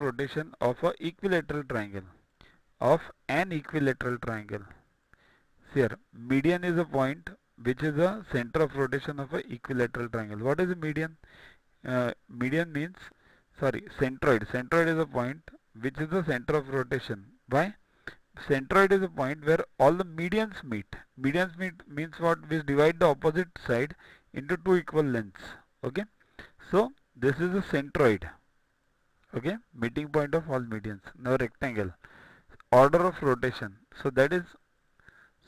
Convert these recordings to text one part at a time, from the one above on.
rotation of a equilateral triangle. Of an equilateral triangle. Here, median is a point which is the center of rotation of a equilateral triangle. What is a median? Median means, sorry, centroid. Centroid is a point which is the center of rotation. Why? Centroid is a point where all the medians meet. Medians meet means what? Which divide the opposite side into two equal lengths. Okay. So this is a centroid. Okay. Meeting point of all medians. Now rectangle. Order of rotation. So that is,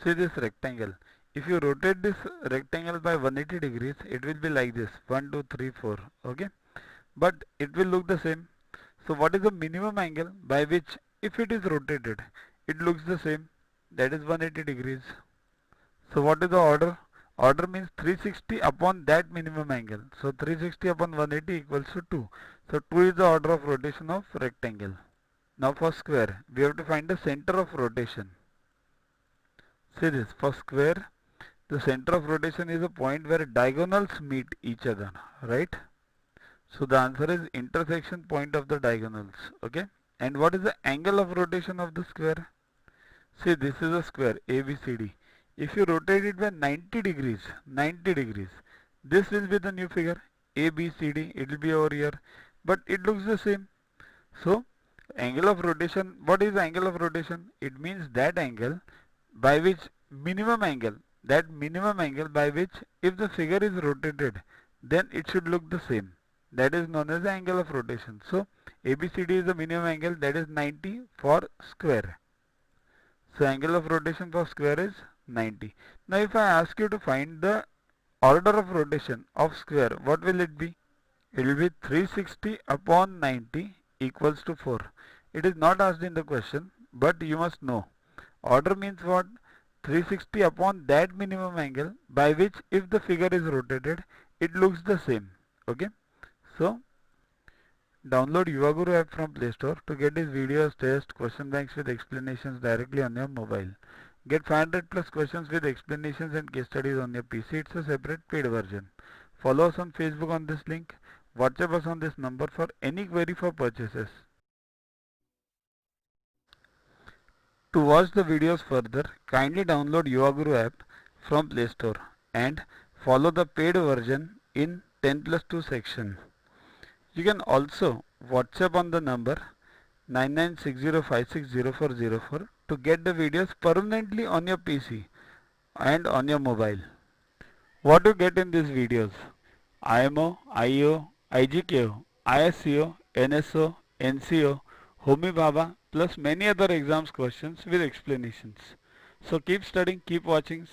see this rectangle. If you rotate this rectangle by 180 degrees, it will be like this. 1, 2, 3, 4. Okay. But it will look the same. So what is the minimum angle by which, if it is rotated, it looks the same? That is 180 degrees. So what is the order? Order means 360 upon that minimum angle. So 360 upon 180 equals to 2. So 2 is the order of rotation of rectangle. Now for square, we have to find the center of rotation. See this, for square, the center of rotation is a point where diagonals meet each other, right? So the answer is intersection point of the diagonals. Okay. And what is the angle of rotation of the square? See, this is a square ABCD. If you rotate it by 90 degrees, this will be the new figure ABCD. It will be over here, but it looks the same. So angle of rotation, what is the angle of rotation? It means that angle by which that minimum angle by which if the figure is rotated, then it should look the same. That is known as the angle of rotation. So ABCD is the minimum angle, that is 90 for square. So angle of rotation for square is 90. Now if I ask you to find the order of rotation of square, what will it be? It will be 360 upon 90 equals to 4. It is not asked in the question, but you must know. Order means what? 360 upon that minimum angle by which if the figure is rotated, it looks the same. Okay. So download YuvaGuru app from Play Store to get these videos, tests, question banks with explanations directly on your mobile. Get 500 plus questions with explanations and case studies on your PC. It's a separate paid version. Follow us on Facebook on this link. WhatsApp us on this number for any query for purchases. To watch the videos further, kindly download YuvaGuru app from Play Store and follow the paid version in 10+2 section. You can also WhatsApp on the number 9960560404 to get the videos permanently on your PC and on your mobile. What you get in these videos? IMO, IO, IGKO, ISCO, NSO, NCO, Homi Bhabha plus many other exams questions with explanations. So keep studying, keep watching.